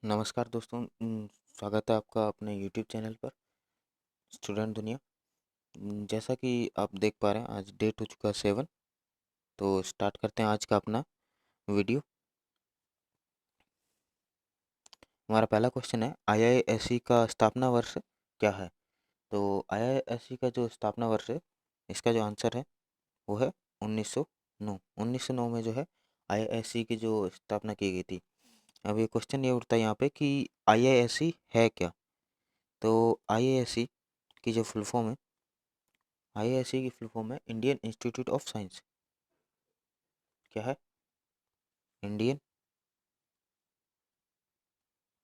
नमस्कार दोस्तों। स्वागत है आपका अपने यूट्यूब चैनल पर स्टूडेंट दुनिया। जैसा कि आप देख पा रहे हैं आज डेट हो चुका है 7। तो स्टार्ट करते हैं आज का अपना वीडियो। हमारा पहला क्वेश्चन है आईआईएससी का स्थापना वर्ष क्या है। तो आईआईएससी का जो स्थापना वर्ष है, इसका जो आंसर है वो है 1909। 1909 में जो है आईआईएससी की जो स्थापना की गई थी। अब ये क्वेश्चन ये उठता है यहाँ पे कि आईआईएससी है क्या। तो आईआईएससी की जो फुल फॉर्म है, आईआईएससी की फुल फॉर्म है इंडियन इंस्टीट्यूट ऑफ साइंस। क्या है? Indian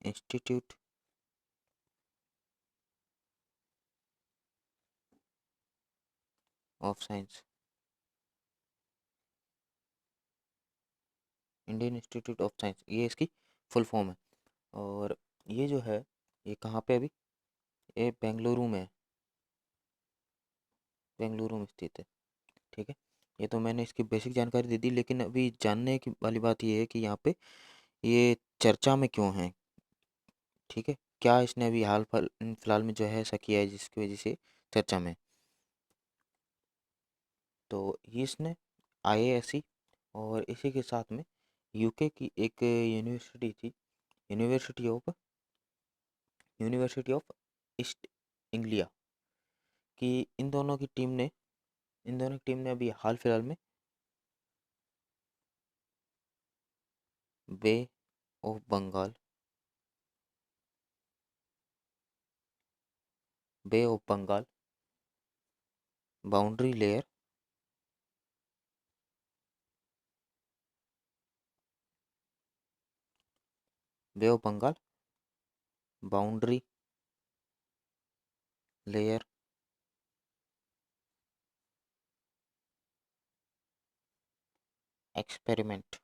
institute of science. Indian institute of science ये इसकी फुल फॉर्म है। और ये जो है ये कहाँ पे अभी, ये बेंगलुरु में है। बेंगलुरु में स्थित है। ठीक है। ये तो मैंने इसकी बेसिक जानकारी दे दी, लेकिन अभी जानने की वाली बात ये है कि यहाँ पे ये चर्चा में क्यों है। ठीक है। क्या इसने अभी फिलहाल में जो है ऐसा किया है जिसकी वजह से चर्चा में है? तो ये इसने आईएएससी और इसी के साथ में यूके की एक यूनिवर्सिटी थी, यूनिवर्सिटी ऑफ ईस्ट इंग्लिया की, इन दोनों की टीम ने अभी हाल फिलहाल में bay of Bengal bay of Bengal boundary layer bay of Bengal boundary layer experiment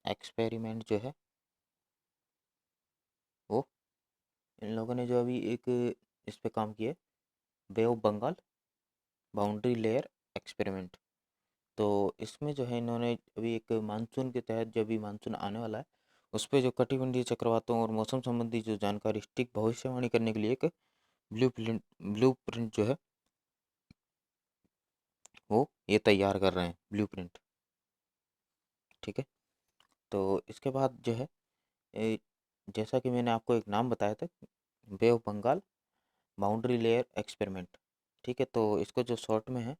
experiment जो है वो इन लोगों ने जो अभी एक इस पे काम किया है, bay of Bengal boundary layer experiment. तो इसमें जो है इन्होंने अभी एक मानसून के तहत, जब भी मानसून आने वाला है उस पे जो कटिबंधीय चक्रवातों और मौसम संबंधी जो जानकारी सटीक भविष्यवाणी करने के लिए एक ब्लू प्रिंट जो है वो ये तैयार कर रहे हैं, ब्लू प्रिंट। ठीक है। तो इसके बाद जो है ए, जैसा कि मैंने आपको एक नाम बताया था, bay of Bengal boundary layer experiment. ठीक है। तो इसको जो शॉर्ट में है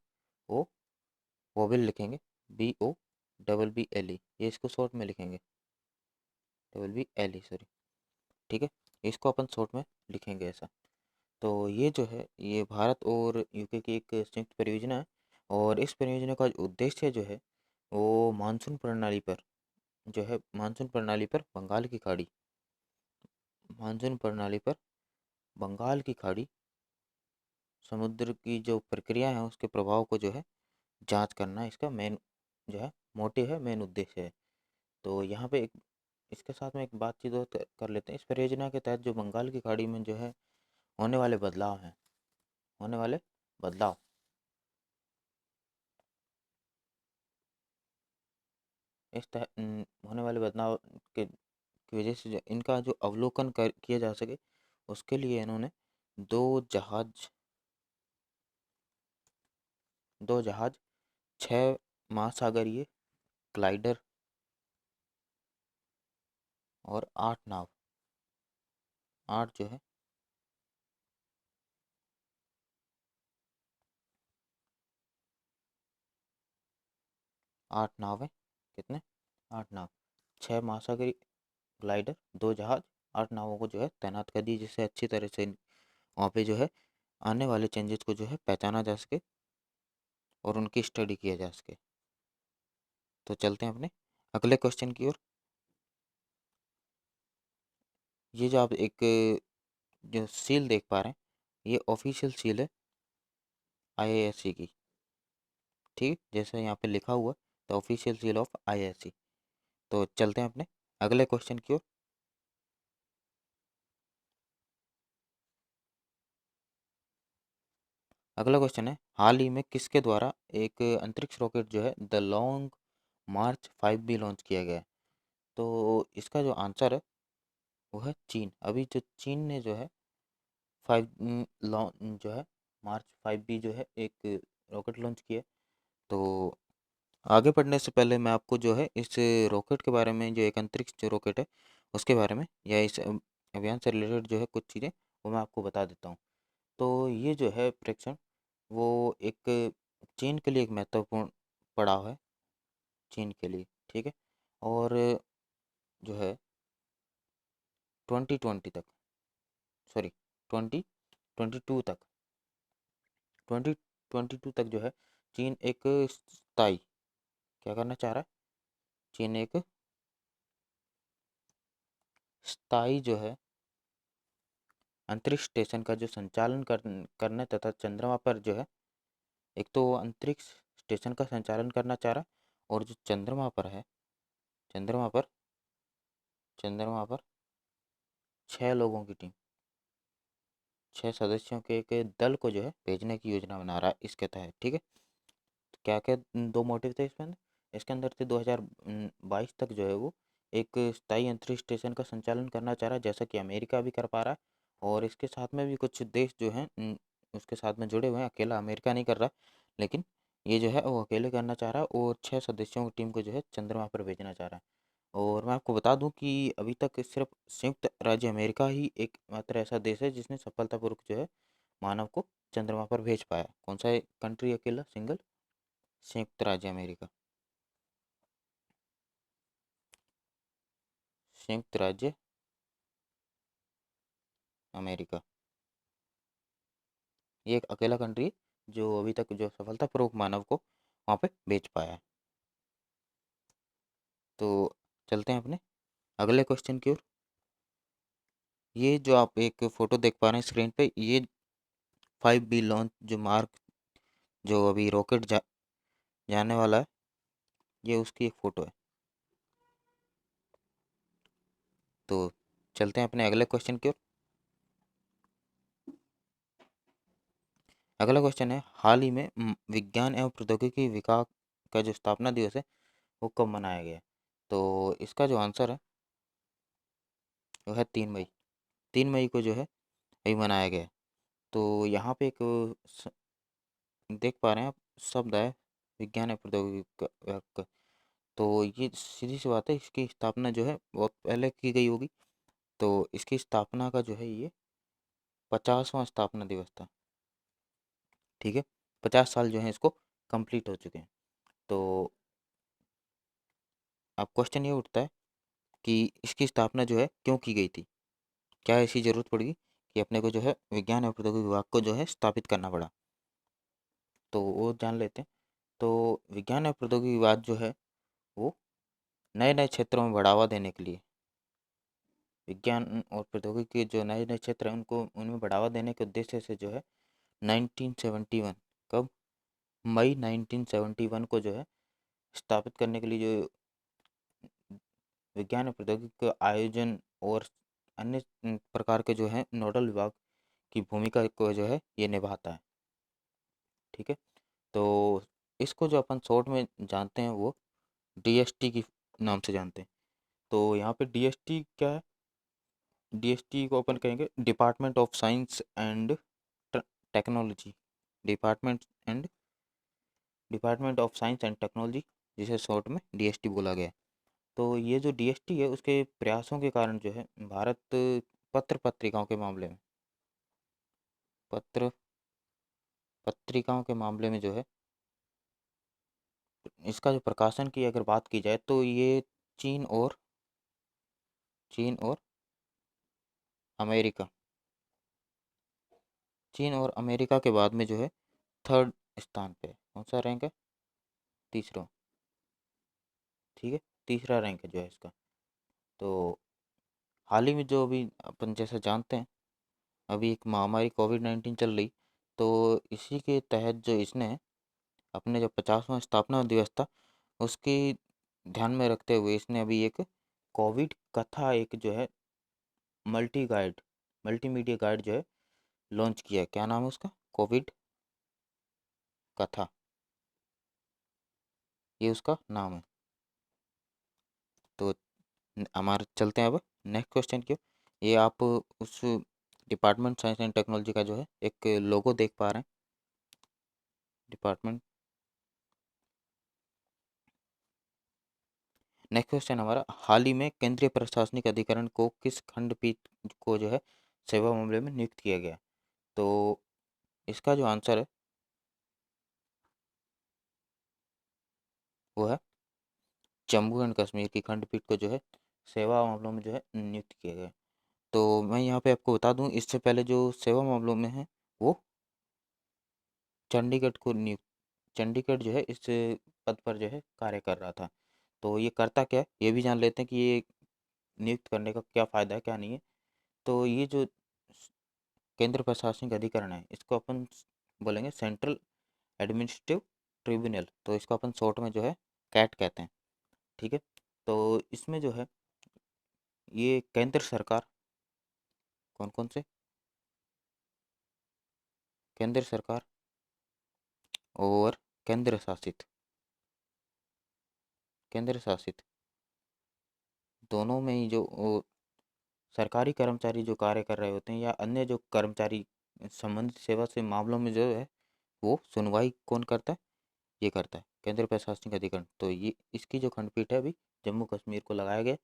वो वोबेल लिखेंगे, BOBBLE, ये इसको शॉर्ट में लिखेंगे, BBLE सॉरी। ठीक है। इसको अपन शॉर्ट में लिखेंगे ऐसा। तो ये जो है ये भारत और यूके की एक संयुक्त परियोजना है। और इस परियोजना का उद्देश्य जो है वो मानसून प्रणाली पर बंगाल की खाड़ी समुद्र की जो प्रक्रिया है उसके प्रभाव को जो है जांच करना, इसका मेन जो है मोटिव है, मेन उद्देश्य है। तो यहाँ पे एक इसके साथ में एक बातचीत और कर लेते हैं। इस परियोजना के तहत जो बंगाल की खाड़ी में जो है होने वाले बदलाव हैं, होने वाले बदलाव होने वाले बदलाव के की वजह से इनका जो अवलोकन किया जा सके उसके लिए इन्होंने दो जहाज दो जहाज 6 महासागरीय ग्लाइडर और 8 नाव, 8 जो है 8 नाव है। कितने? 8 नाव, 6 महासागरीय ग्लाइडर, 2 जहाज, 8 नावों को जो है तैनात कर दी, जिससे अच्छी तरह से वहाँ पे जो है आने वाले चेंजेस को जो है पहचाना जा सके और उनकी स्टडी किया जा सके। तो चलते हैं अपने अगले क्वेश्चन की ओर। ये जो आप एक जो सील देख पा रहे हैं, ये ऑफिशियल सील है आईआईएससी की। ठीक, जैसे यहाँ पे लिखा हुआ the official seal of IISc. तो चलते हैं अपने अगले क्वेश्चन की ओर। अगला क्वेश्चन है, हाल ही में किसके द्वारा एक अंतरिक्ष रॉकेट जो है the long March 5B launch किया गया है। तो इसका जो आंसर है वो है चीन। अभी जो चीन ने जो है 5 लॉन्च जो है मार्च 5B जो है एक रॉकेट लॉन्च किया है। तो आगे बढ़ने से पहले मैं आपको जो है इस रॉकेट के बारे में, जो एक अंतरिक्ष जो रॉकेट है उसके बारे में, या इस अभियान से रिलेटेड जो है कुछ चीज़ें वो मैं आपको बता देता हूँ। तो ये जो है प्रेक्षण वो एक चीन के लिए एक महत्वपूर्ण पड़ाव है, चीन के लिए, ठीक है। और जो है 2020 तक, सॉरी 2022 तक, 2022 तक जो है चीन एक स्थायी, क्या करना चाह रहा है, चीन एक स्थायी जो है अंतरिक्ष स्टेशन का जो संचालन करने तथा चंद्रमा पर जो है, एक तो वो अंतरिक्ष स्टेशन का संचालन करना चाह रहा है, और जो चंद्रमा पर है, चंद्रमा पर चंद्रमा पर 6 लोगों की टीम, 6 सदस्यों के एक दल को जो है भेजने की योजना बना रहा है इसके तहत, ठीक है। तो क्या क्या दो मोटिव थे इसके अंदर, थे 2022 तक जो है वो एक स्थायी अंतरिक्ष स्टेशन का संचालन करना चाह रहा है, जैसा कि अमेरिका भी कर पा रहा है, और इसके साथ में भी कुछ देश जो हैं उसके साथ में जुड़े हुए हैं। अकेला अमेरिका नहीं कर रहा, लेकिन ये जो है वो अकेले करना चाह रहा है, और 6 सदस्यों की टीम को जो है चंद्रमा पर भेजना चाह रहा है। और मैं आपको बता दूं कि अभी तक सिर्फ संयुक्त राज्य अमेरिका ही एकमात्र ऐसा देश है जिसने सफलतापूर्वक जो है मानव को चंद्रमा पर भेज पाया। कौन सा कंट्री अकेला सिंगल? संयुक्त राज्य अमेरिका। संयुक्त राज्य अमेरिका, ये एक अकेला कंट्री है जो अभी तक जो सफलतापूर्वक मानव को वहाँ पे भेज पाया है। तो चलते हैं अपने अगले क्वेश्चन की ओर। ये जो आप एक फ़ोटो देख पा रहे हैं स्क्रीन पे, ये 5B लॉन्च जो मार्क, जो अभी रॉकेट जाने वाला है, ये उसकी एक फ़ोटो है। तो चलते हैं अपने अगले क्वेश्चन की ओर। अगला क्वेश्चन है, हाल ही में विज्ञान एवं प्रौद्योगिकी विकास का जो स्थापना दिवस है वो कब मनाया गया? तो इसका जो आंसर है वो है 3 मई। 3 मई को जो है अभी मनाया गया है। तो यहाँ पे एक देख पा रहे हैं आप शब्द है विज्ञान एवं प्रौद्योगिकी तो ये सीधी सी बात है, इसकी स्थापना जो है बहुत पहले की गई होगी। तो इसकी स्थापना का जो है ये 50वां स्थापना दिवस था, ठीक है। 50 साल जो है इसको कंप्लीट हो चुके हैं। तो अब क्वेश्चन ये उठता है कि इसकी स्थापना जो है क्यों की गई थी, क्या ऐसी ज़रूरत पड़ी कि अपने को जो है विज्ञान एवं प्रौद्योगिकी विभाग को जो है स्थापित करना पड़ा? तो वो जान लेते हैं। तो विज्ञान एवं प्रौद्योगिकी विभाग जो है वो नए नए क्षेत्रों में बढ़ावा देने के लिए, विज्ञान और प्रौद्योगिकी के जो नए नए क्षेत्र हैं उनको उनमें बढ़ावा देने के उद्देश्य से जो है 1971, कब, मई 1971 को जो है स्थापित करने के लिए जो विज्ञान और प्रौद्योगिकी का आयोजन और अन्य प्रकार के जो है नोडल विभाग की भूमिका को जो है ये निभाता है, ठीक है। तो इसको जो अपन शॉर्ट में जानते हैं वो डीएसटी की नाम से जानते हैं। तो यहाँ पे डीएसटी क्या है? डीएसटी को अपन कहेंगे department of science and technology, department and department of science and technology, जिसे शॉर्ट में डीएसटी बोला गया है। तो ये जो डीएसटी है उसके प्रयासों के कारण जो है भारत पत्र पत्रिकाओं के मामले में, पत्र पत्रिकाओं के मामले में जो है इसका जो प्रकाशन की अगर बात की जाए तो ये चीन और चीन और अमेरिका, चीन और अमेरिका के बाद में जो है थर्ड स्थान पे है। कौन सा रैंक है? तीसरा, ठीक है, तीसरा रैंक है जो है इसका। तो हाल ही में जो अभी अपन जैसे जानते हैं अभी एक महामारी कोविड-19 चल रही, तो इसी के तहत जो इसने अपने जो 50वां स्थापना दिवस था उसकी ध्यान में रखते हुए इसने अभी एक कोविड कथा, एक जो है मल्टी गाइड, मल्टीमीडिया गाइड जो है लॉन्च किया है। क्या नाम है उसका? कोविड कथा, ये उसका नाम है। हमारे चलते हैं अब नेक्स्ट क्वेश्चन की। ये आप उस डिपार्टमेंट साइंस एंड टेक्नोलॉजी का जो है एक लोगो देख पा रहे हैं। डिपार्टमेंट। नेक्स्ट क्वेश्चन हमारा, हाल ही में केंद्रीय प्रशासनिक अधिकरण को किस खंडपीठ को जो है सेवा मामले में नियुक्त किया गया? तो इसका जो आंसर है वो है जम्मू एंड कश्मीर की खंडपीठ को जो है सेवा मामलों में जो है नियुक्त किया गया। तो मैं यहाँ पे आपको बता दूँ, इससे पहले जो सेवा मामलों में है वो चंडीगढ़ को नियुक्त चंडीगढ़ जो है इस पद पर जो है कार्य कर रहा था। तो ये करता क्या है ये भी जान लेते हैं कि ये नियुक्त करने का क्या फ़ायदा है क्या नहीं है। तो ये जो केंद्र प्रशासनिक अधिकरण है इसको अपन बोलेंगे सेंट्रल एडमिनिस्ट्रेटिव ट्रिब्यूनल, तो इसको अपन शॉर्ट में जो है कैट कहते हैं। ठीक है। तो इसमें जो है ये केंद्र सरकार, कौन कौन से, केंद्र सरकार और केंद्र शासित, केंद्र शासित दोनों में ही जो सरकारी कर्मचारी जो कार्य कर रहे होते हैं या अन्य जो कर्मचारी संबंधित सेवा से मामलों में जो है वो सुनवाई कौन करता है? ये करता है केंद्रीय प्रशासनिक अधिकरण। तो ये इसकी जो खंडपीठ है अभी जम्मू कश्मीर को लगाया गया।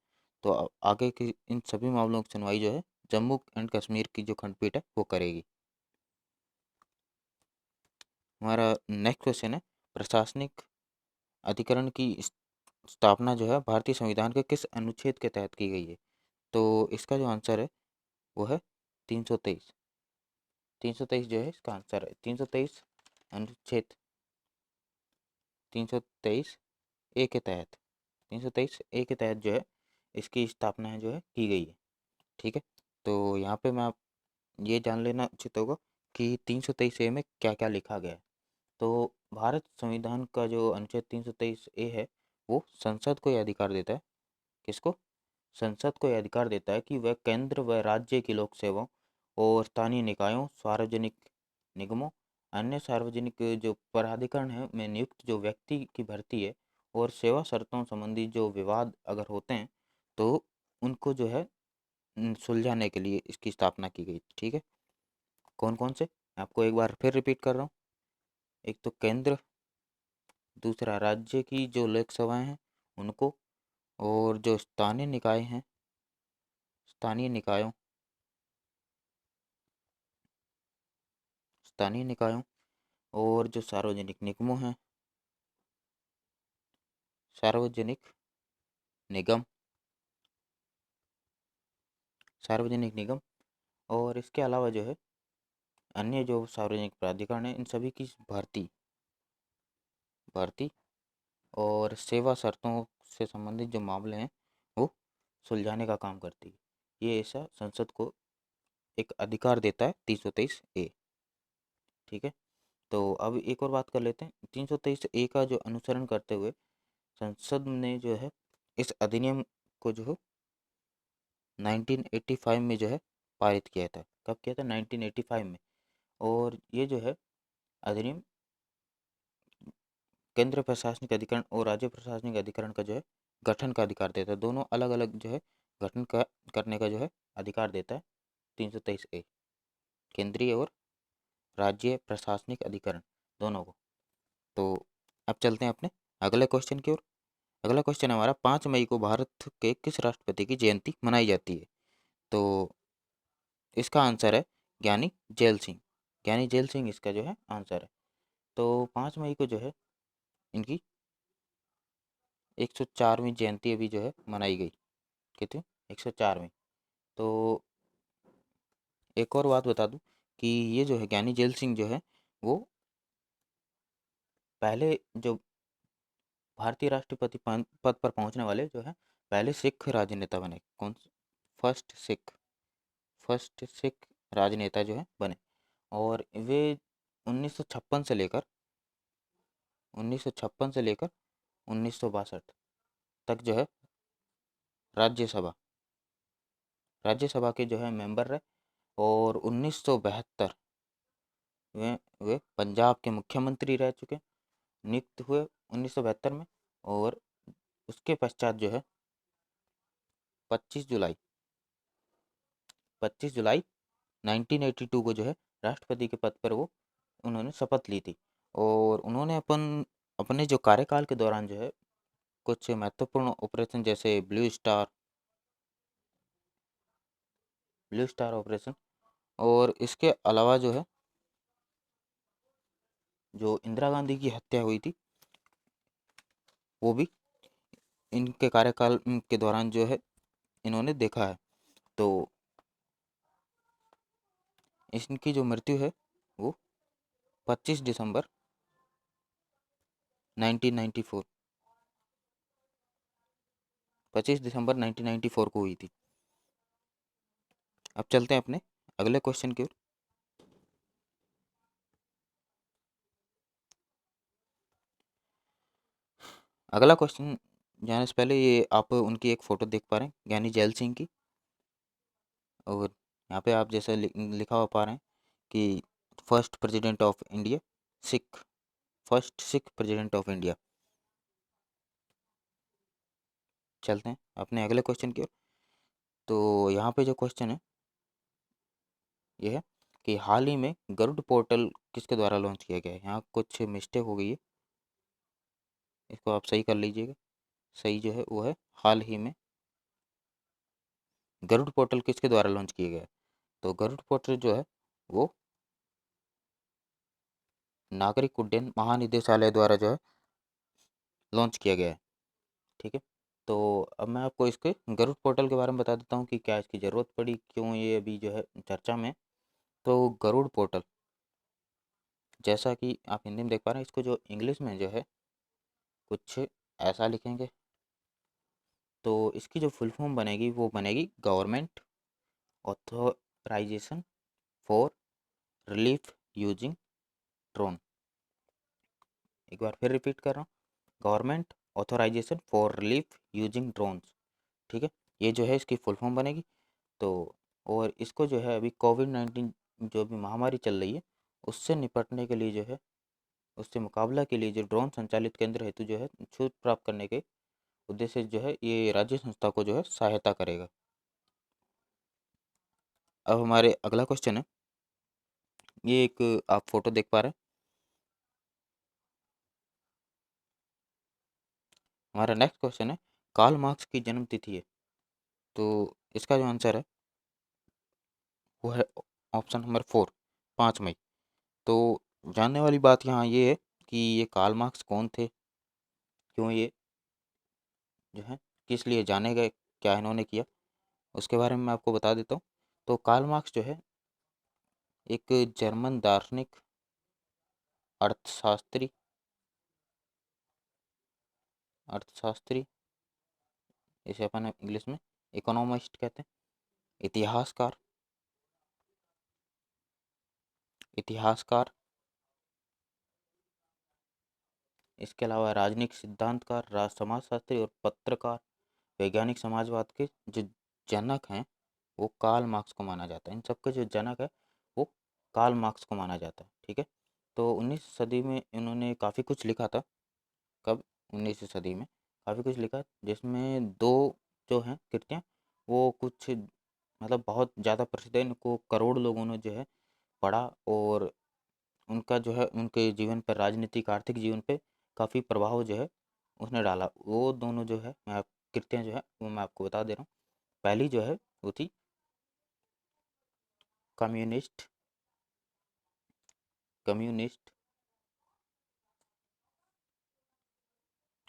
तो आगे की इन सभी मामलों की सुनवाई जो है जम्मू एंड कश्मीर की जो खंडपीठ है वो करेगी। हमारा नेक्स्ट क्वेश्चन है, प्रशासनिक अधिकरण की स्थापना जो है भारतीय संविधान के किस अनुच्छेद के तहत की गई है? तो इसका जो आंसर है वो है 323। 323 जो है इसका आंसर है। 323 अनुच्छेद 323 ए के तहत, 323 ए के तहत जो है इसकी स्थापना है जो है की गई है। ठीक है। तो यहाँ पे मैं आप ये जान लेना उचित होगा कि 323 ए में क्या क्या लिखा गया है। तो भारत संविधान का जो अनुच्छेद 323 ए है वो संसद को यह अधिकार देता है, किसको? संसद को यह अधिकार देता है कि वह केंद्र व राज्य की लोक सेवाओं और स्थानीय निकायों, सार्वजनिक निगमों, अन्य सार्वजनिक जो प्राधिकरण है में नियुक्त जो व्यक्ति की भर्ती है और सेवा शर्तों संबंधी जो विवाद अगर होते हैं तो उनको जो है सुलझाने के लिए इसकी स्थापना की गई। ठीक है। कौन कौन से, आपको एक बार फिर रिपीट कर रहा हूँ। एक तो केंद्र, दूसरा राज्य की जो लोक सेवाएं हैं उनको, और जो स्थानीय निकाय हैं, स्थानीय निकायों, स्थानीय निकायों और जो सार्वजनिक निगमों हैं, सार्वजनिक निगम, सार्वजनिक निगम, और इसके अलावा जो है अन्य जो सार्वजनिक प्राधिकरण हैं इन सभी की भर्ती, भर्ती और सेवा शर्तों से संबंधित जो मामले हैं वो सुलझाने का काम करती है। ये ऐसा संसद को एक अधिकार देता है 323 ए। ठीक है। तो अब एक और बात कर लेते हैं, 323 ए का जो अनुसरण करते हुए संसद ने जो है इस अधिनियम को जो है 1985 में जो है पारित किया था। कब किया था? 1985 में। और ये जो है अधिनियम केंद्र प्रशासनिक अधिकरण और राज्य प्रशासनिक अधिकरण का जो है गठन का अधिकार देता है। दोनों अलग अलग जो है गठन का करने का जो है अधिकार देता है 323 ए, केंद्रीय और राज्य प्रशासनिक अधिकरण दोनों को। तो अब चलते हैं अपने अगले क्वेश्चन की ओर। अगला क्वेश्चन हमारा, 5 मई को भारत के किस राष्ट्रपति की जयंती मनाई जाती है? तो इसका आंसर है ज्ञानी जैल सिंह। ज्ञानी जैल सिंह इसका जो है आंसर है। तो 5 मई को जो है इनकी 104वीं जयंती अभी जो है मनाई गई। कितनी? 104वीं। तो एक और बात बता दूं कि ये जो है ज्ञानी जैल सिंह जो है वो पहले जो भारतीय राष्ट्रपति पद पर पहुंचने वाले जो है पहले सिख राजनेता बने। कौन? फर्स्ट सिख, फर्स्ट सिख राजनेता जो है बने। और वे 1956 से लेकर 1956 से लेकर 1962 तक जो है राज्यसभा राज्यसभा के जो है मेंबर रहे। और 1972 में वे पंजाब के मुख्यमंत्री रह चुके, नियुक्त हुए 1972 में। और उसके पश्चात जो है 25 जुलाई 25 जुलाई 1982 को जो है राष्ट्रपति के पद पर वो उन्होंने शपथ ली थी। और उन्होंने अपने जो कार्यकाल के दौरान जो है कुछ महत्वपूर्ण ऑपरेशन जैसे ब्लू स्टार ऑपरेशन, और इसके अलावा जो है जो इंदिरा गांधी की हत्या हुई थी वो भी इनके कार्यकाल के दौरान जो है इन्होंने देखा है। तो इनकी जो मृत्यु है वो 25 दिसंबर 1994 25 दिसंबर 1994 को हुई थी। अब चलते हैं अपने अगले क्वेश्चन की ओर। अगला क्वेश्चन जाने से पहले ये आप उनकी एक फ़ोटो देख पा रहे हैं, ज्ञानी जैल सिंह की। और यहाँ पे आप जैसे लिखा हुआ पा रहे हैं कि first president of India, Sikh, first Sikh president of India. चलते हैं अपने अगले क्वेश्चन की ओर। तो यहाँ पे जो क्वेश्चन है ये है कि हाल ही में गरुड़ पोर्टल किसके द्वारा लॉन्च किया गया है। यहाँ कुछ मिस्टेक हो गई है, इसको आप सही कर लीजिएगा। सही जो है वो है हाल ही में गरुड़ पोर्टल किसके द्वारा लॉन्च किया गया है। तो गरुड़ पोर्टल जो है वो नागरिक उड्डयन महानिदेशालय द्वारा जो है लॉन्च किया गया है। ठीक है। तो अब मैं आपको इसके गरुड़ पोर्टल के बारे में बता देता हूँ कि क्या इसकी ज़रूरत पड़ी, क्यों ये अभी जो है चर्चा में। तो गरुड़ पोर्टल जैसा कि आप हिंदी में देख पा रहे हैं, इसको जो इंग्लिश में जो है कुछ ऐसा लिखेंगे। तो इसकी जो फुल फॉर्म बनेगी वो बनेगी government authorization for relief using drone. एक बार फिर रिपीट कर रहा हूँ, government authorization for relief using drones. ठीक है, ये जो है इसकी फुल फॉर्म बनेगी। तो और इसको जो है अभी कोविड-19 जो भी महामारी चल रही है उससे निपटने के लिए जो है, उससे मुकाबला के लिए जो ड्रोन संचालित केंद्र हेतु जो है छूट प्राप्त करने के उद्देश्य जो है ये राज्य संस्था को जो है सहायता करेगा। अब हमारे अगला क्वेश्चन है, ये एक आप फोटो देख पा रहे हैं, हमारा नेक्स्ट क्वेश्चन है कार्ल मार्क्स की जन्म तिथि है। तो इसका जो आंसर है वो है ऑप्शन नंबर 4, 5 मई। तो जानने वाली बात यहाँ ये है कि ये कार्ल मार्क्स कौन थे, क्यों ये जो है किस लिए जाने गए, क्या इन्होंने किया, उसके बारे में मैं आपको बता देता हूँ। तो कार्ल मार्क्स जो है एक जर्मन दार्शनिक, अर्थशास्त्री अर्थशास्त्री इसे अपन इंग्लिश में इकोनॉमिस्ट कहते हैं, इतिहासकार इतिहासकार इसके अलावा राजनीतिक सिद्धांतकार, समाजशास्त्री और पत्रकार, वैज्ञानिक समाजवाद के जो जनक हैं वो कार्ल मार्क्स को माना जाता है। इन सबके जो जनक है वो कार्ल मार्क्स को माना जाता है। ठीक है। तो 19वीं सदी में इन्होंने काफ़ी कुछ लिखा था। कब? 19वीं सदी में काफ़ी कुछ लिखा, जिसमें दो जो हैं कृतियाँ वो कुछ मतलब बहुत ज़्यादा प्रसिद्ध है, इनको करोड़ लोगों ने जो है पढ़ा। और उनका जो है उनके जीवन पर, राजनीतिक आर्थिक जीवन पे काफ़ी प्रभाव जो है उसने डाला। वो दोनों जो है मैं कृतियाँ जो है वो मैं आपको बता दे रहा हूँ। पहली जो है वो थी कम्युनिस्ट कम्युनिस्ट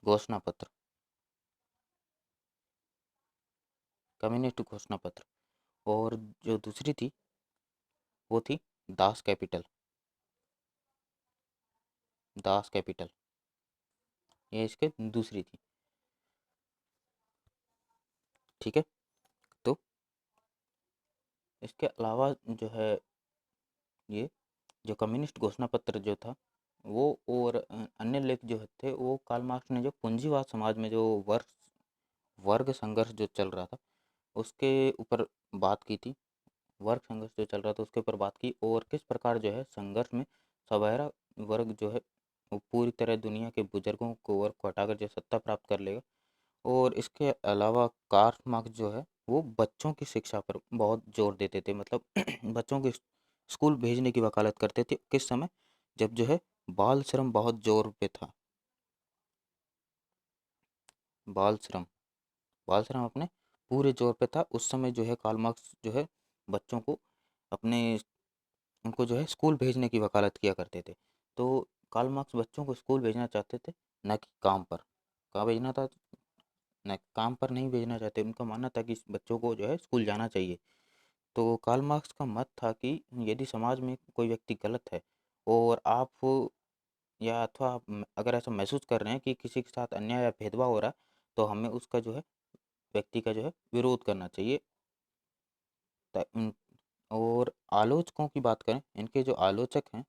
घोषणा पत्र कम्युनिस्ट घोषणा पत्र। और जो दूसरी थी वो थी दास कैपिटल दास कैपिटल, ये इसके दूसरी थी। ठीक है। तो इसके अलावा जो है ये जो कम्युनिस्ट घोषणा पत्र जो था वो, और अन्य लेख जो थे वो कार्ल मार्क्स ने जो पूंजीवाद समाज में जो वर्ग वर्ग संघर्ष जो चल रहा था उसके ऊपर बात की थी। वर्ग संघर्ष जो चल रहा था उसके ऊपर बात की, और किस प्रकार जो है संघर्ष में सवैरा वर्ग जो है वो पूरी तरह दुनिया के बुजुर्गों को वर्ग को हटाकर जो सत्ता प्राप्त कर लेगा, और इसके अलावा कार्ल मार्क्स जो है वो बच्चों की शिक्षा पर बहुत जोर देते थे, मतलब बच्चों को स्कूल भेजने की वकालत करते थे। किस समय? जब जो है बाल श्रम बहुत जोर पे था। बाल श्रम, बाल श्रम अपने पूरे जोर पे था उस समय, जो है कार्ल मार्क्स जो है बच्चों को अपने उनको जो है स्कूल भेजने की वकालत किया करते थे। तो कार्ल मार्क्स बच्चों को स्कूल भेजना चाहते थे, न कि काम पर। कहाँ भेजना था? न काम पर नहीं भेजना चाहते, उनका मानना था कि इस बच्चों को जो है स्कूल जाना चाहिए। तो कार्ल मार्क्स का मत था कि यदि समाज में कोई व्यक्ति गलत है और आप या अथवा आप अगर ऐसा महसूस कर रहे हैं कि किसी के साथ अन्याय या भेदभाव हो रहा है, तो हमें उसका जो है व्यक्ति का जो है विरोध करना चाहिए। और आलोचकों की बात करें, इनके जो आलोचक हैं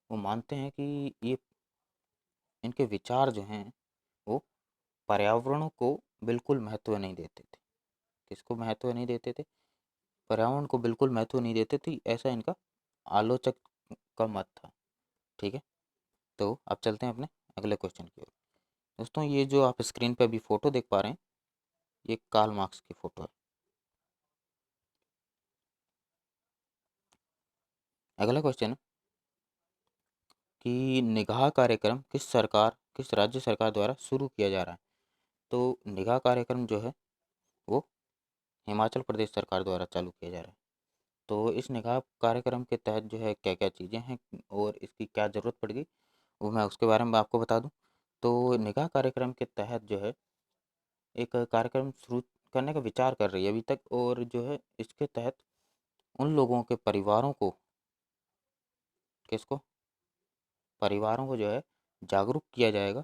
वो मानते हैं कि ये इनके विचार जो हैं वो पर्यावरण को बिल्कुल महत्व नहीं देते थे। किसको महत्व नहीं देते थे? पर्यावरण को बिल्कुल महत्व नहीं देते थे, ऐसा इनका आलोचक का मत था। ठीक है, तो अब चलते हैं अपने अगले क्वेश्चन की ओर। दोस्तों, ये जो आप स्क्रीन पे अभी फ़ोटो देख पा रहे हैं, ये कार्ल मार्क्स की फ़ोटो है। अगला क्वेश्चन है कि निगाह कार्यक्रम किस राज्य सरकार द्वारा शुरू किया जा रहा है? तो निगाह कार्यक्रम जो है वो हिमाचल प्रदेश सरकार द्वारा चालू किया जा रहा है। तो इस निगाह कार्यक्रम के तहत जो है क्या क्या चीज़ें हैं और इसकी क्या ज़रूरत पड़ेगी, वो मैं उसके बारे में आपको बता दूं। तो निगाह कार्यक्रम के तहत जो है एक कार्यक्रम शुरू करने का विचार कर रही है अभी तक, और जो है इसके तहत उन लोगों के परिवारों को, किसको? परिवारों को जो है जागरूक किया जाएगा,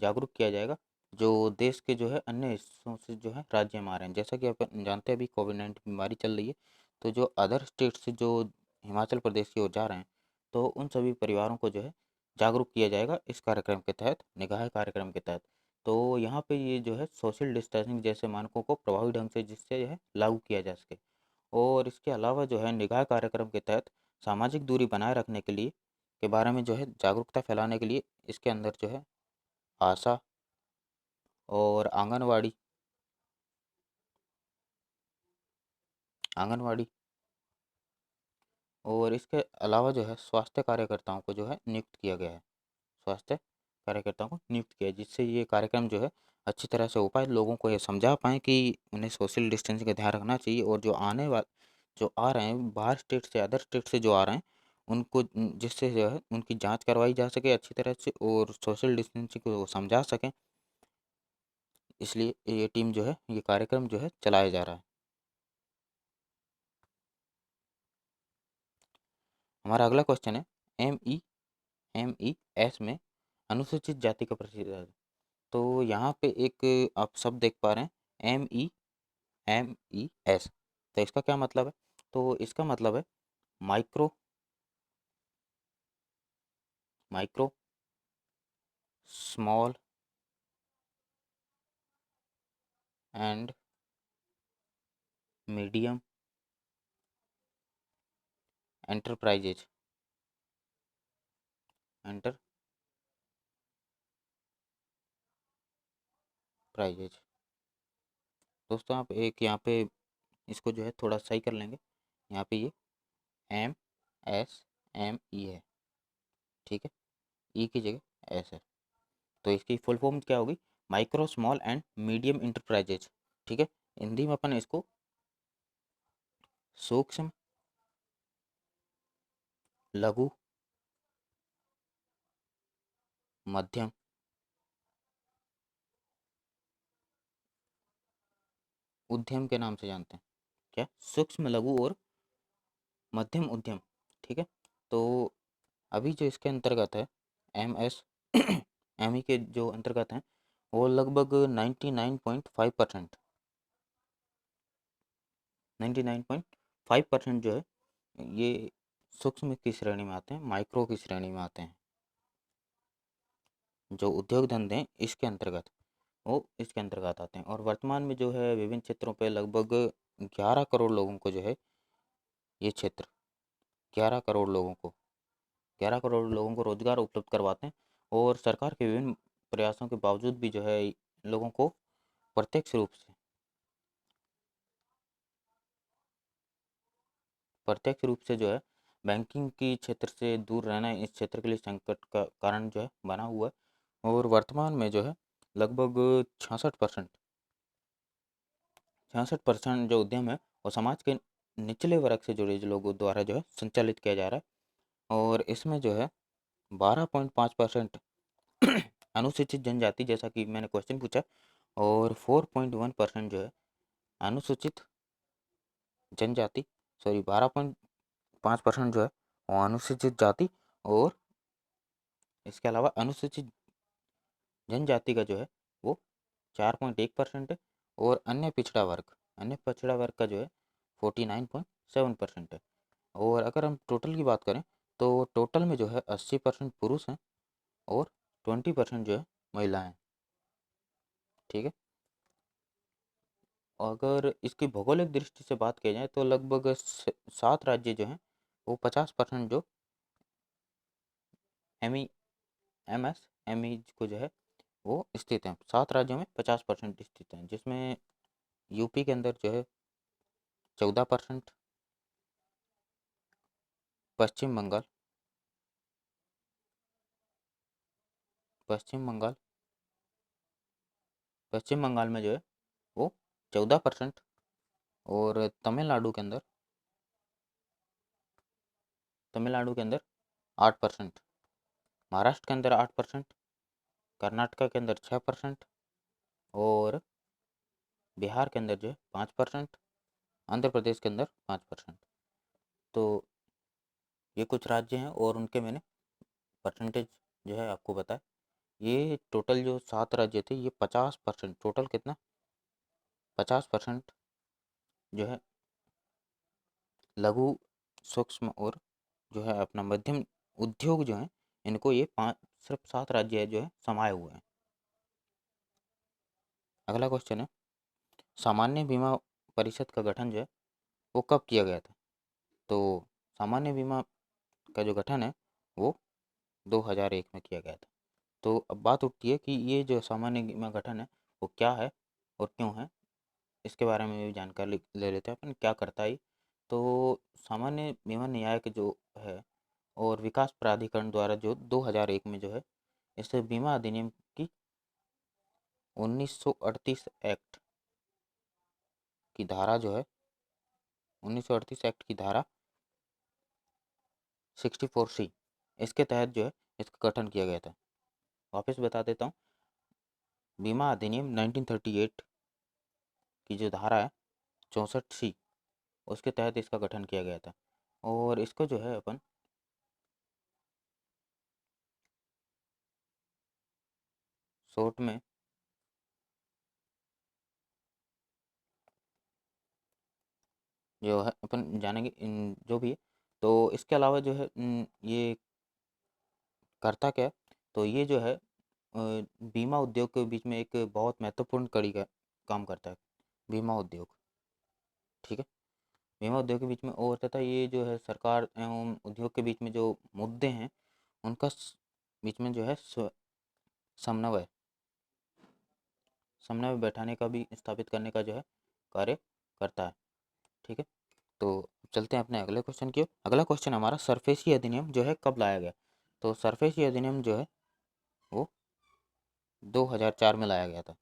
जागरूक किया जाएगा जो देश के जो है अन्य हिस्सों से जो है राज्य में आ रहे हैं। जैसा कि आप जानते हैं अभी कोविड-19 बीमारी चल रही है, तो जो अदर स्टेट से जो हिमाचल प्रदेश की ओर जा रहे हैं, तो उन सभी परिवारों को जो है जागरूक किया जाएगा इस कार्यक्रम के तहत, निगाह कार्यक्रम के तहत। तो यहाँ पे ये जो है सोशल डिस्टेंसिंग जैसे मानकों को प्रभावी ढंग से जिससे जो है लागू किया जा सके। और इसके अलावा जो है निगाह कार्यक्रम के तहत सामाजिक दूरी बनाए रखने के लिए के बारे में जो है जागरूकता फैलाने के लिए इसके अंदर जो है आशा और आंगनवाड़ी और इसके अलावा जो है स्वास्थ्य कार्यकर्ताओं को जो है नियुक्त किया गया है। स्वास्थ्य कार्यकर्ताओं को नियुक्त किया है, जिससे ये कार्यक्रम जो है अच्छी तरह से हो पाए, लोगों को ये समझा पाएँ कि उन्हें सोशल डिस्टेंसिंग का ध्यान रखना चाहिए, और जो आ रहे हैं बाहर स्टेट से, अदर स्टेट से जो आ रहे हैं, उनको जिससे जो है उनकी जाँच करवाई जा सके अच्छी तरह से और सोशल डिस्टेंसिंग को वो समझा सकें। इसलिए ये टीम जो है, ये कार्यक्रम जो है चलाया जा रहा है। हमारा अगला क्वेश्चन है MES में अनुसूचित जाति का प्रतिनिधित्व। तो यहाँ पे एक आप शब्द देख पा रहे हैं, MES। तो इसका क्या मतलब है? तो इसका मतलब है micro micro small and medium enterprises enterprises. दोस्तों, आप एक यहाँ पे इसको जो है थोड़ा सही कर लेंगे। यहाँ पे ये MSME है, ठीक है, ई की जगह एस है। तो इसकी फुल फॉर्म क्या होगी? Micro small and medium enterprises. ठीक है, हिंदी में अपन इसको सूक्ष्म, लघु, मध्यम उद्यम के नाम से जानते हैं। क्या? सूक्ष्म, लघु और मध्यम उद्यम। ठीक है, तो अभी जो इसके अंतर्गत है MSME के जो अंतर्गत हैं, वो लगभग 99.5% 99.5% जो है ये सूक्ष्म की श्रेणी में आते हैं, माइक्रो की श्रेणी में आते हैं। जो उद्योग धंधे हैं इसके अंतर्गत, वो इसके अंतर्गत आते हैं। और वर्तमान में जो है विभिन्न क्षेत्रों पे लगभग 11 करोड़ लोगों को जो है ये क्षेत्र 11 करोड़ लोगों को 11 करोड़ लोगों को रोजगार उपलब्ध करवाते हैं। और सरकार के विभिन्न प्रयासों के बावजूद भी जो है लोगों को प्रत्यक्ष रूप से जो है बैंकिंग की क्षेत्र से दूर रहना इस क्षेत्र के लिए संकट का कारण जो है बना हुआ है। और वर्तमान में जो है लगभग 66% जो उद्यम है वो समाज के निचले वर्ग से जुड़े जो लोगों द्वारा जो है संचालित किया जा रहा है। और इसमें जो है 12.5% अनुसूचित जनजाति, जैसा कि मैंने क्वेश्चन पूछा, और 4.1% जो है अनुसूचित जनजाति, सॉरी 12.5% जो है वो अनुसूचित जाति, और इसके अलावा अनुसूचित जनजाति का जो है वो 4.1% है, और अन्य पिछड़ा वर्ग का जो है 49.7% है। और अगर हम टोटल की बात करें तो टोटल में जो है 80% पुरुष हैं और 20% जो है महिलाएं हैं। ठीक है। अगर इसकी भौगोलिक दृष्टि से बात की जाए तो लगभग 7 राज्य जो हैं वो 50% जो M E M S M E को जो है वो स्थित हैं। 7 राज्यों में 50% स्थित हैं, जिसमें यूपी के अंदर जो है 14%, पश्चिम बंगाल पश्चिम बंगाल पश्चिम बंगाल में जो है वो 14%, और तमिलनाडु के अंदर 8%, महाराष्ट्र के अंदर 8%, कर्नाटका के अंदर 6%, और बिहार के अंदर जो है 5%, आंध्र प्रदेश के अंदर 5%। तो ये कुछ राज्य हैं और उनके मैंने परसेंटेज जो है आपको बताया। ये टोटल जो 7 राज्य थे ये 50%, टोटल कितना 50% जो है लघु सूक्ष्म और जो है अपना मध्यम उद्योग जो है इनको ये सिर्फ 7 राज्य जो है समाये हुए हैं। अगला क्वेश्चन है, सामान्य बीमा परिषद का गठन जो है वो कब किया गया था? तो सामान्य बीमा का जो गठन है वो 2001 में किया गया था। तो अब बात उठती है कि ये जो सामान्य बीमा गठन है वो क्या है और क्यों है, इसके बारे में भी जानकारी ले लेते हैं अपन, क्या करता है। तो सामान्य बीमा न्यायिक जो है और विकास प्राधिकरण द्वारा जो 2001 में जो है इस बीमा अधिनियम की 1938 एक्ट की धारा जो है 1938 एक्ट की धारा 64C, इसके तहत जो है इसका गठन किया गया था। वापस बता देता हूँ, बीमा अधिनियम 1938 की जो धारा है 64C, उसके तहत इसका गठन किया गया था। और इसको जो है अपन शॉर्ट में जो है अपन जानेंगे जो भी है। तो इसके अलावा जो है ये करता क्या है, तो ये जो है बीमा उद्योग के बीच में एक बहुत महत्वपूर्ण कड़ी का काम करता है बीमा उद्योग। ठीक है। बीमा उद्योग के बीच में और तथा ये जो है सरकार एवं उद्योग के बीच में जो मुद्दे हैं उनका बीच में जो है समन्वय समन्वय बैठाने का भी, स्थापित करने का जो है कार्य करता है। ठीक है। तो चलते हैं अपने अगले क्वेश्चन की ओर। अगला क्वेश्चन हमारा, सरफेसी अधिनियम जो है कब लाया गया? तो सरफेसी अधिनियम जो है वो 2004 में लाया गया था।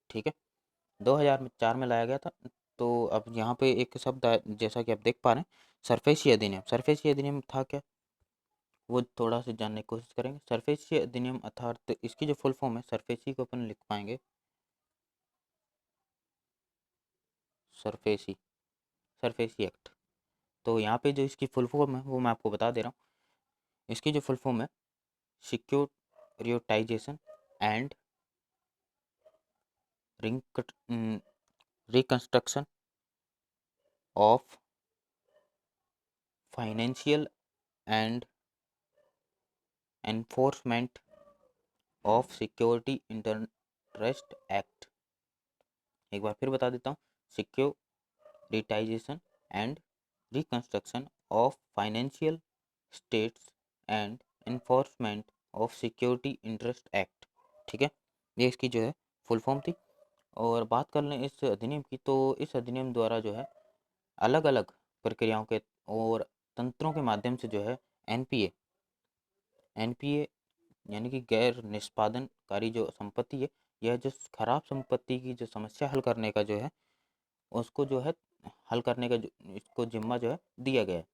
ठीक है। 2004 में लाया गया था। तो अब यहाँ पे एक शब्द जैसा कि आप देख पा रहे हैं, सरफेसी अधिनियम था क्या, वो थोड़ा सा जानने की कोशिश करेंगे। सरफेसी अधिनियम अर्थात इसकी जो फुल फॉर्म है, सरफेसी को अपन लिख पाएंगे सरफेसी सरफेसी एक्ट। तो यहाँ पे जो इसकी फुल फॉर्म है वो मैं आपको बता दे रहा हूँ। इसकी जो फुल फॉर्म है, securitisation and reconstruction of financial and enforcement of security interest act. एक बार फिर बता देता हूँ, securitisation and reconstruction of financial states and enforcement of security interest act. ठीक है। ये इसकी जो है फुल फॉर्म थी। और बात कर लें इस अधिनियम की, तो इस अधिनियम द्वारा जो है अलग अलग प्रक्रियाओं के और तंत्रों के माध्यम से जो है एनपीए एनपीए यानी कि गैर निष्पादनकारी जो संपत्ति है, यह जो खराब संपत्ति की जो समस्या हल करने का जो है उसको जो है हल करने का जो इसको जिम्मा जो है दिया गया है।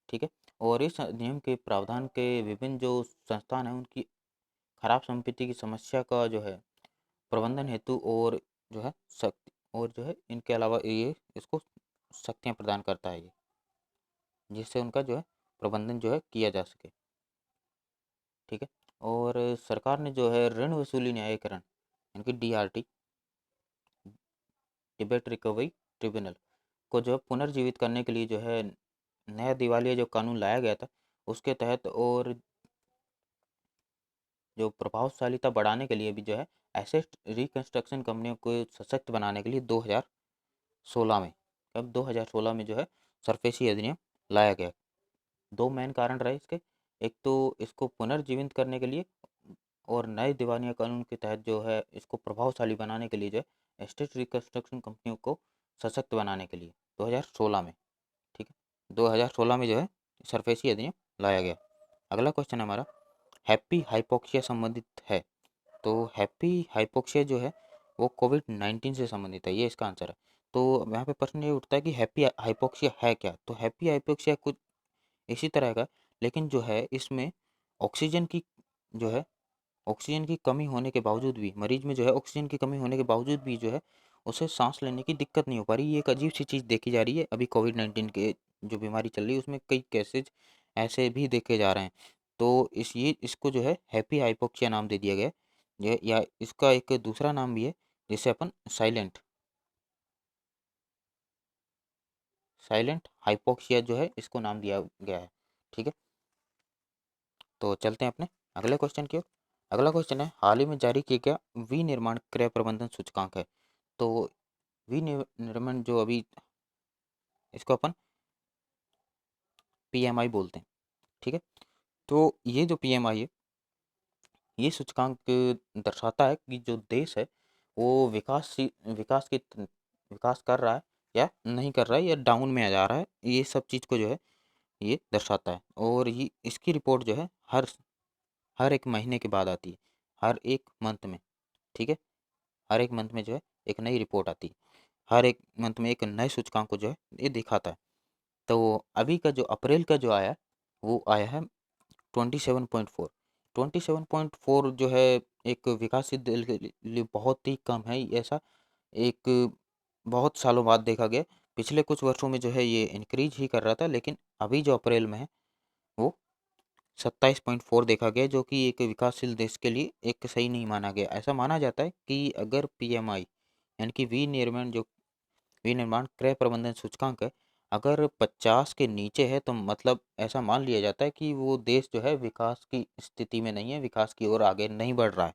ठीक है। और इस नियम के प्रावधान के विभिन्न जो संस्थान हैं उनकी खराब संपत्ति की समस्या का जो है प्रबंधन हेतु और जो है शक्ति और जो है इनके अलावा ये इसको शक्तियाँ प्रदान करता है ये, जिससे उनका जो है प्रबंधन जो है किया जा सके। ठीक है। और सरकार ने जो है ऋण वसूली न्यायीकरण यानी कि डीआरटी डिबेट रिकवरी ट्रिब्यूनल को जो है पुनर्जीवित करने के लिए जो है नया दिवालिया जो कानून लाया गया था उसके तहत, और जो प्रभावशालीता बढ़ाने के लिए भी जो है एसेट रिकंस्ट्रक्शन कंपनियों को सशक्त बनाने के लिए 2016 में, कब 2016 में जो है सरफेसी अधिनियम लाया गया। दो मेन कारण रहे इसके, एक तो इसको पुनर्जीवित करने के लिए और नए दीवानिया कानून के तहत जो है इसको प्रभावशाली बनाने के लिए जो है एस्टेट रिकंस्ट्रक्शन कंपनियों को सशक्त बनाने के लिए 2016 में। ठीक है। 2016 में जो है सरफेसी अधिनियम लाया गया। अगला क्वेश्चन हमारा हैप्पी हाइपोक्सिया संबंधित है। तो हैप्पी हाइपोक्सिया जो है वो कोविड-19 से संबंधित है, ये इसका आंसर है। तो यहाँ पे प्रश्न ये उठता है कि हैप्पी हाइपोक्सिया है क्या? तो हैप्पी हाइपोक्सिया कुछ इसी तरह का, लेकिन जो है इसमें ऑक्सीजन की जो है ऑक्सीजन की कमी होने के बावजूद भी, मरीज में जो है ऑक्सीजन की कमी होने के बावजूद भी जो है उसे सांस लेने की दिक्कत नहीं हो पा रही। ये एक अजीब सी चीज़ देखी जा रही है अभी कोविड-19 के जो बीमारी चल रही है उसमें कई केसेज ऐसे भी देखे जा रहे हैं। तो इसको जो है हैप्पी हाइपोक्सिया नाम दे दिया गया है। ये या इसका एक दूसरा नाम भी है जिसे अपन साइलेंट साइलेंट हाइपोक्सिया जो है इसको नाम दिया गया है। ठीक है। तो चलते हैं अपने अगले क्वेश्चन की ओर। अगला क्वेश्चन है हाल ही में जारी किया गया विनिर्माण क्रय प्रबंधन सूचकांक है। तो विनिर्माण जो अभी इसको अपन पीएमआई बोलते हैं। ठीक है। तो ये जो पीएमआई है ये सूचकांक दर्शाता है कि जो देश है वो विकास कर रहा है या नहीं कर रहा है या डाउन में आ जा रहा है, ये सब चीज़ को जो है ये दर्शाता है। और ये इसकी रिपोर्ट जो है हर हर एक महीने के बाद आती है, हर एक मंथ में। ठीक है। हर एक मंथ में जो है एक नई रिपोर्ट आती है, हर एक मंथ में एक नए सूचकांक को जो है ये दिखाता है। तो अभी का जो अप्रैल का जो आया वो आया है 27.4। 27.4 जो है एक विकासशील देश के लिए बहुत ही कम है। ऐसा एक बहुत सालों बाद देखा गया। पिछले कुछ वर्षों में जो है ये इंक्रीज ही कर रहा था, लेकिन अभी जो अप्रैल में है वो 27.4 देखा गया, जो कि एक विकासशील देश के लिए एक सही नहीं माना गया। ऐसा माना जाता है कि अगर पीएमआई यानी कि विनिर्माण क्रय प्रबंधन सूचकांक है, अगर 50 के नीचे है तो मतलब ऐसा मान लिया जाता है कि वो देश जो है विकास की स्थिति में नहीं है, विकास की ओर आगे नहीं बढ़ रहा है।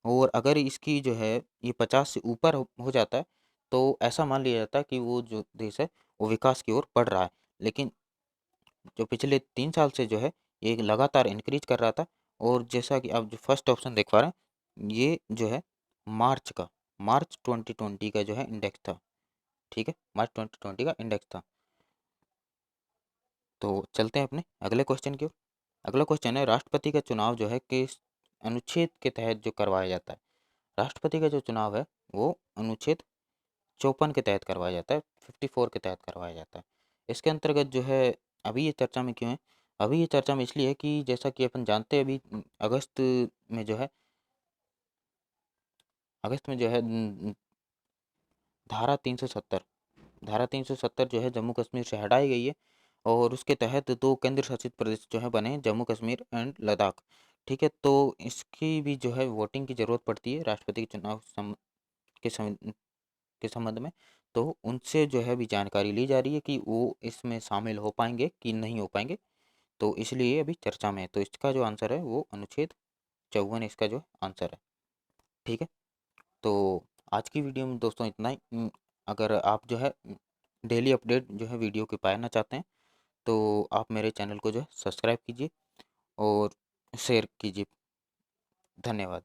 और अगर इसकी जो है ये 50 से ऊपर हो जाता है तो ऐसा मान लिया जाता है कि वो जो देश है वो विकास की ओर बढ़ रहा है। लेकिन जो पिछले 3 साल से जो है ये लगातार इंक्रीज कर रहा था। और जैसा कि आप जो फर्स्ट ऑप्शन देख पा रहे हैं ये जो है मार्च 2020 का जो है इंडेक्स था। ठीक है। मार्च 2020 का इंडेक्स था। तो चलते हैं अपने अगले क्वेश्चन की ओर। अगला क्वेश्चन है राष्ट्रपति का चुनाव जो है किस अनुच्छेद के तहत जो करवाया जाता है। राष्ट्रपति का जो चुनाव है वो अनुच्छेद 54 के तहत करवाया जाता है, 54 के तहत करवाया जाता है। इसके अंतर्गत जो है अभी ये चर्चा में क्यों है, अभी ये चर्चा में इसलिए है कि जैसा कि अपन जानते हैं अभी अगस्त में जो है अगस्त में जो है धारा 370 धारा 370 जो है जम्मू कश्मीर से हटाई गई है। और उसके तहत दो केंद्र शासित प्रदेश जो है बने हैं, जम्मू कश्मीर एंड लद्दाख। ठीक है। तो इसकी भी जो है वोटिंग की ज़रूरत पड़ती है राष्ट्रपति के चुनाव के के संबंध में। तो उनसे जो है भी जानकारी ली जा रही है कि वो इसमें शामिल हो पाएंगे कि नहीं हो पाएंगे। तो इसलिए अभी चर्चा में है। तो इसका जो आंसर है वो अनुच्छेद 54 इसका जो आंसर है। ठीक है। तो आज की वीडियो में दोस्तों इतना ही। अगर आप जो है डेली अपडेट जो है वीडियो के पाना चाहते हैं तो आप मेरे चैनल को जो है सब्सक्राइब कीजिए और शेयर कीजिए। धन्यवाद।